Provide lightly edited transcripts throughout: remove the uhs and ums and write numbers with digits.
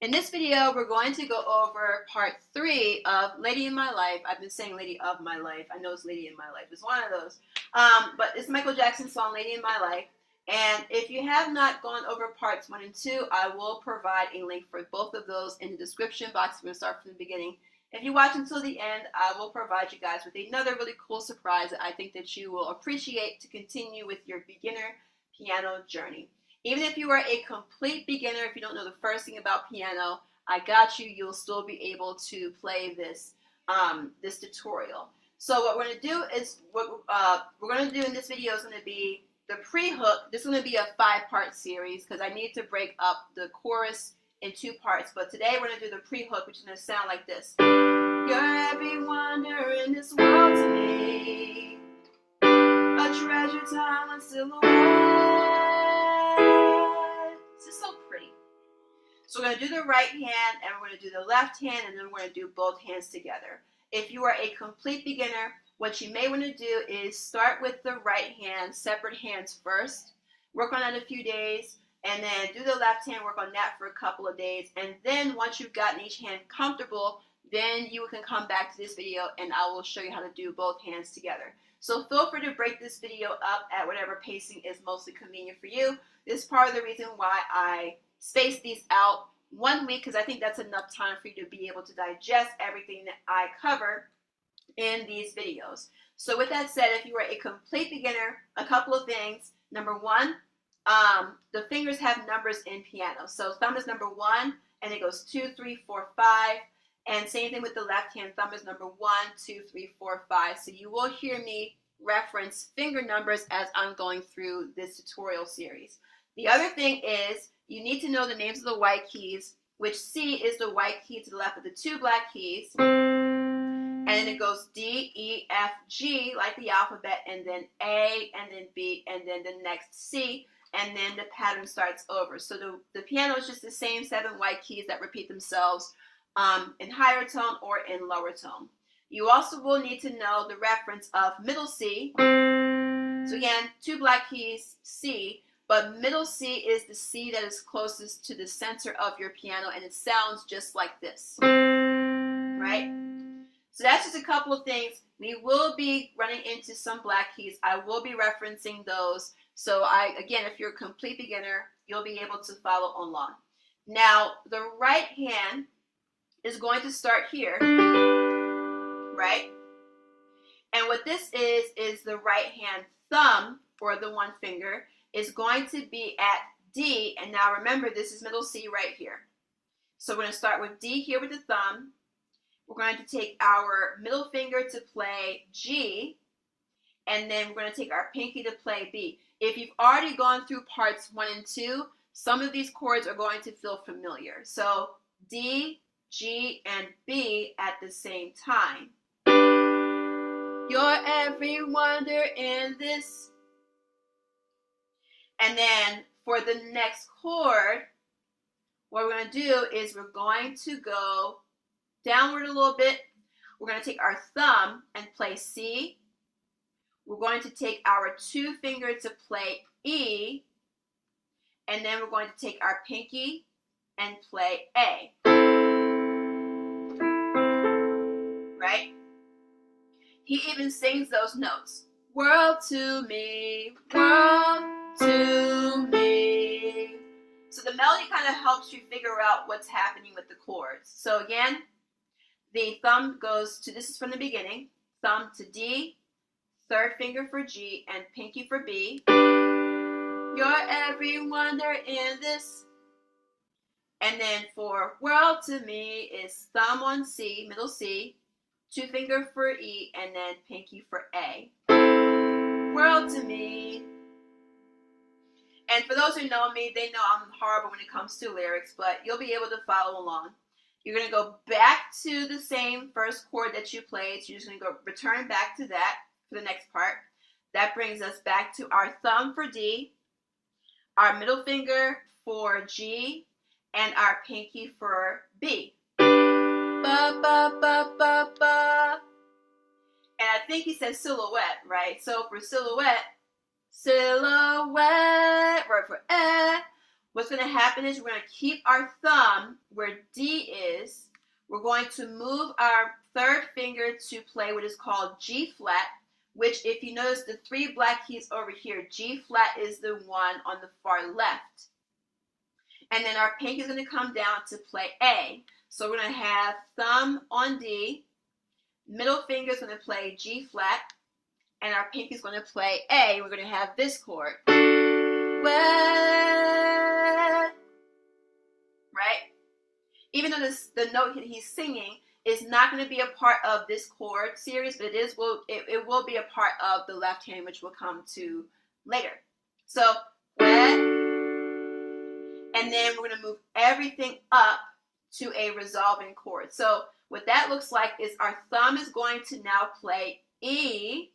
In this video, we're going to go over part 3 of Lady in My Life. I've been saying Lady of My Life. I know it's Lady in My Life. It's one of those. But it's Michael Jackson's song, Lady in My Life. And if you have not gone over parts 1 and 2, I will provide a link for both of those in the description box. We're going to start from the beginning. If you watch until the end, I will provide you guys with another really cool surprise that I think that you will appreciate to continue with your beginner piano journey. Even if you are a complete beginner, if you don't know the first thing about piano, I got you. You'll still be able to play this this tutorial. So what we're going to do is, what we're going to do in this video is going to be the pre-hook. This is going to be a 5-part series because I need to break up the chorus in 2 parts. But today we're going to do the pre-hook, which is going to sound like this. You're every wonder in this world to me, a treasure, timeless silhouette. This is so pretty. So we're going to do the right hand, and we're going to do the left hand, and then we're going to do both hands together. If you are a complete beginner, what you may want to do is start with the right hand, separate hands first, work on that a few days, and then do the left hand, work on that for a couple of days, and then once you've gotten each hand comfortable, then you can come back to this video and I will show you how to do both hands together. So feel free to break this video up at whatever pacing is mostly convenient for you. This is part of the reason why I space these out 1 week, because I think that's enough time for you to be able to digest everything that I cover in these videos. So with that said, if you are a complete beginner, a couple of things. Number 1, the fingers have numbers in piano. So thumb is number 1, and it goes 2, 3, 4, 5. And same thing with the left hand. Thumb is number 1, 2, 3, 4, 5. So you will hear me reference finger numbers as I'm going through this tutorial series. The other thing is you need to know the names of the white keys, which C is the white key to the left of the 2 black keys. And then it goes D, E, F, G, like the alphabet, and then A, and then B, and then the next C, and then the pattern starts over. So the piano is just the same 7 white keys that repeat themselves in higher tone or in lower tone. You also will need to know the reference of middle C. So again, 2 black keys, C, but middle C is the C that is closest to the center of your piano, and it sounds just like this, right? So that's just a couple of things. We will be running into some black keys. I will be referencing those. So again, if you're a complete beginner, you'll be able to follow along. Now, the right hand is going to start here, right? And what this is the right hand thumb, or the 1 finger, is going to be at D. And now remember, this is middle C right here. So we're going to start with D here with the thumb. We're going to take our middle finger to play G, and then we're going to take our pinky to play B. If you've already gone through parts 1 and 2, some of these chords are going to feel familiar. So D, G, and B at the same time. You're every wonder in this. And then for the next chord, what we're going to do is we're going to go downward a little bit. We're going to take our thumb and play C. We're going to take our 2 finger to play E. And then we're going to take our pinky and play A. Right? He even sings those notes. World to me, world to me. So the melody kind of helps you figure out what's happening with the chords. So again, the thumb goes to, this is from the beginning, thumb to D, 3rd finger for G, and pinky for B. You're every wonder in this. And then for world to me is thumb on C, middle C, 2 finger for E, and then pinky for A. World to me. And for those who know me, they know I'm horrible when it comes to lyrics, but you'll be able to follow along. You're going to go back to the same first chord that you played. So you're just going to go return back to that for the next part. That brings us back to our thumb for D, our middle finger for G, and our pinky for B. Ba, ba, ba, ba, ba. And I think he says silhouette, right? So for silhouette, silhouette, word for what's going to happen is we're going to keep our thumb where D is. We're going to move our third finger to play what is called G flat, which if you notice the 3 black keys over here, G flat is the one on the far left. And then our pinky is going to come down to play A. So we're going to have thumb on D, middle finger is going to play G flat, and our pinky is going to play A. We're going to have this chord. Wet. Right? Even though the note he's singing is not going to be a part of this chord series, but it will be a part of the left hand, which we'll come to later. So, wet. And then we're going to move everything up to a resolving chord. So what that looks like is our thumb is going to now play E.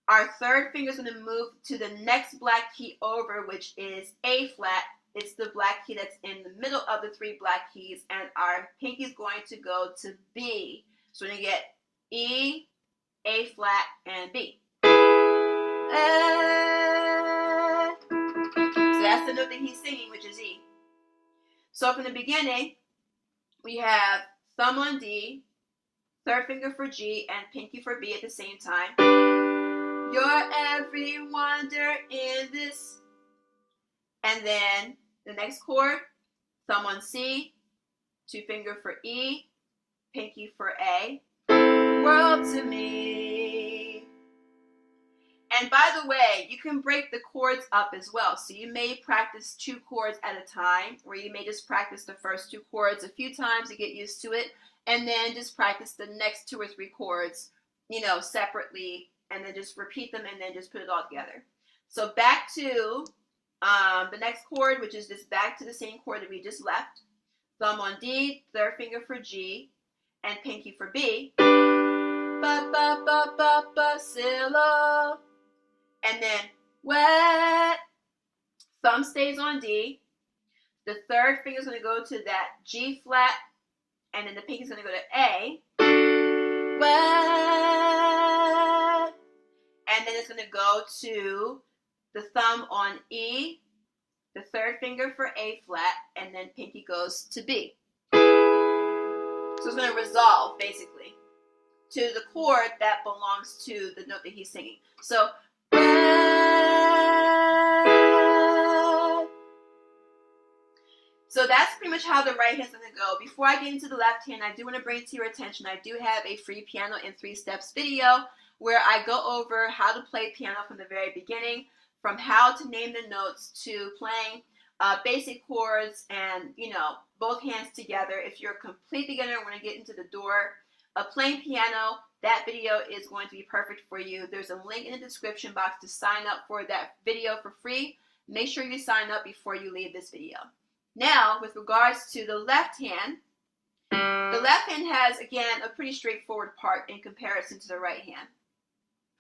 Our third finger is going to move to the next black key over, which is A flat. It's the black key that's in the middle of the 3 black keys, and our pinky is going to go to B. So we're going to get E, A flat, and B. So that's the note that he's singing, which is E. So from the beginning, we have thumb on D, third finger for G, and pinky for B at the same time. You're every wonder in this. And then the next chord, thumb on C, 2 finger for E, pinky for A. World to me. And by the way, you can break the chords up as well. So you may practice 2 chords at a time, or you may just practice the first 2 chords a few times to get used to it, and then just practice the next 2 or 3 chords, separately, and then just repeat them and then just put it all together. So back to the next chord, which is just back to the same chord that we just left. Thumb on D, third finger for G, and pinky for B. Ba ba ba ba ba silo. And then wet. Thumb stays on D. The third finger is going to go to that G flat, and then the pinky is going to go to A. Wet. And then it's going to go to the thumb on E, the third finger for A flat, and then pinky goes to B. So it's going to resolve, basically, to the chord that belongs to the note that he's singing. So, so that's pretty much how the right hand's going to go. Before I get into the left hand, I do want to bring to your attention, I do have a free piano in 3 steps video where I go over how to play piano from the very beginning, from how to name the notes to playing basic chords and, both hands together. If you're a complete beginner and want to get into the door of playing piano, that video is going to be perfect for you. There's a link in the description box to sign up for that video for free. Make sure you sign up before you leave this video. Now, with regards to the left hand has, again, a pretty straightforward part in comparison to the right hand.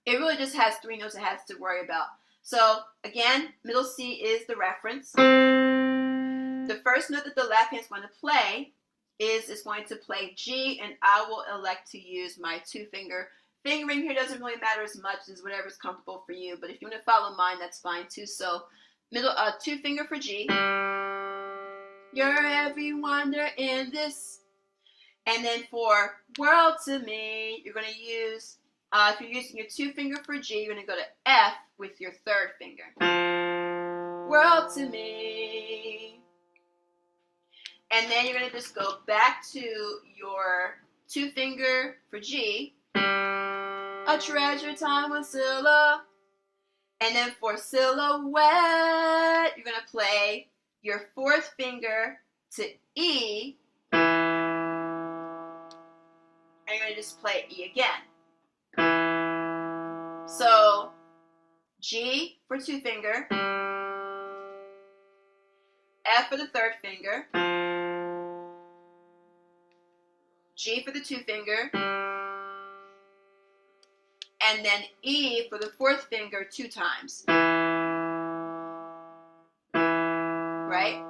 It really just has 3 notes it has to worry about. So, again, middle C is the reference. The first note that the left hand is going to play is going to play G, and I will elect to use my 2-finger. Fingering here doesn't really matter as much as whatever's comfortable for you, but if you want to follow mine, that's fine too. So, middle 2-finger for G. You're every wonder in this. And then for world to me, you're going to use, if you're using your 2-finger for G, you're going to go to F with your 3rd finger. World to me. And then you're going to just go back to your 2-finger for G. A treasure time with Scylla. And then for silhouette, you're going to play your 4th finger to E. And you're going to just play E again. So, G for 2-finger. F for the 3rd finger. G for the 2-finger. And then E for the 4th finger 2 times. Right?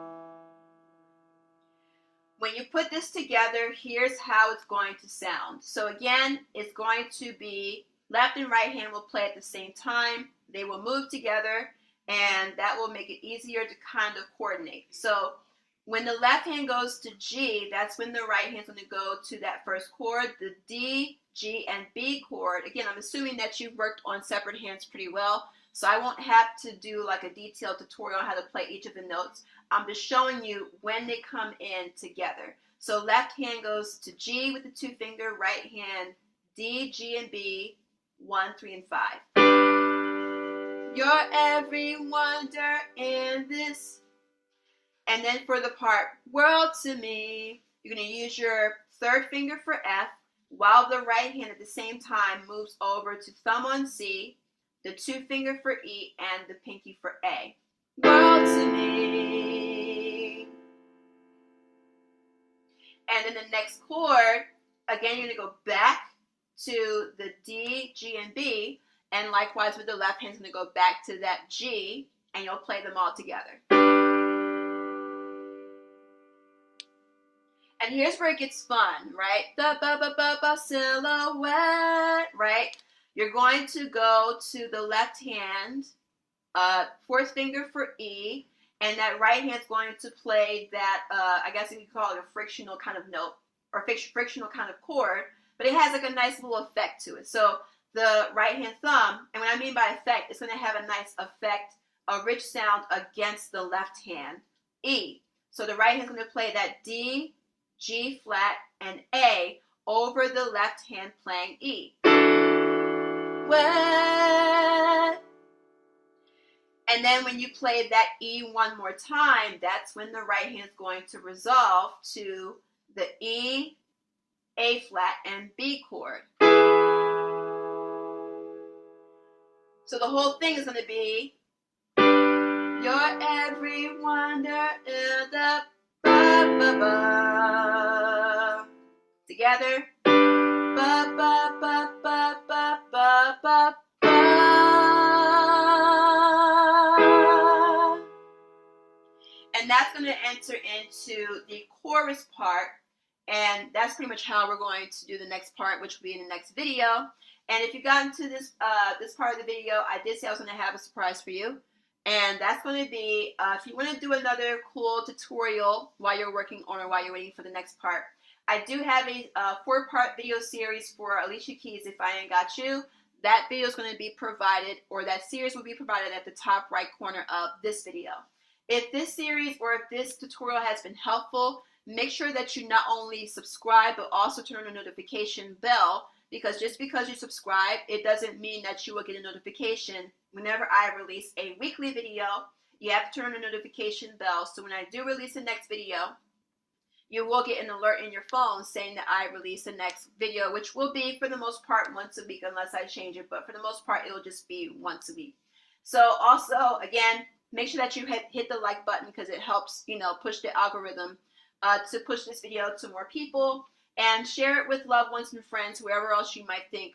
When you put this together, here's how it's going to sound. So again, it's going to be left and right hand will play at the same time. They will move together, and that will make it easier to kind of coordinate. So when the left hand goes to G, that's when the right hand's going to go to that first chord, the D, G, and B chord. Again, I'm assuming that you've worked on separate hands pretty well, so I won't have to do like a detailed tutorial on how to play each of the notes. I'm just showing you when they come in together. So left hand goes to G with the 2 finger, right hand D, G, and B, 1, 3, and 5. You're every wonder in this. And then for the part world to me, you're going to use your 3rd finger for F, while the right hand at the same time moves over to thumb on C, the 2 finger for E, and the pinky for A. World to me. And then the next chord, again, you're going to go back to the D, G, and B, and likewise with the left hand, it's going to go back to that G, and you'll play them all together. And here's where it gets fun, right? The ba-ba-ba-ba silhouette, right? You're going to go to the left hand, 4th finger for E, and that right hand's going to play that, I guess you could call it a frictional kind of note, or frictional kind of chord, but it has like a nice little effect to it. So the right hand thumb, and what I mean by effect, it's going to have a nice effect, a rich sound against the left hand, E. So the right hand's going to play that D, G flat, and A over the left hand playing E. Wet. And then when you play that E one more time, that's when the right hand is going to resolve to the E, A flat, and B chord. So the whole thing is going to be you're every wonder in the ba-ba-ba. Together. Ba-ba-ba-ba-ba-ba-ba-ba. And that's going to enter into the chorus part, and that's pretty much how we're going to do the next part, which will be in the next video. And if you got into this this part of the video, I did say I was going to have a surprise for you. And that's going to be, if you want to do another cool tutorial while you're working on or while you're waiting for the next part, I do have a 4-part video series for Alicia Keys, If I Ain't Got You. That video is going to be provided, or that series will be provided at the top right corner of this video. If this series or if this tutorial has been helpful, make sure that you not only subscribe, but also turn on the notification bell, because just because you subscribe, it doesn't mean that you will get a notification whenever I release a weekly video. You have to turn on the notification bell, so when I do release the next video, you will get an alert in your phone saying that I release the next video, which will be, for the most part, once a week, unless I change it, but for the most part, it'll just be once a week. So also, again, make sure that you hit the like button, because it helps, push the algorithm to push this video to more people, and share it with loved ones and friends, whoever else you might think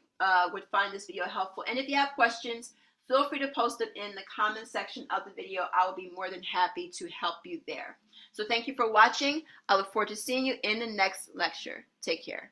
would find this video helpful. And if you have questions, feel free to post them in the comment section of the video. I will be more than happy to help you there. So thank you for watching. I look forward to seeing you in the next lecture. Take care.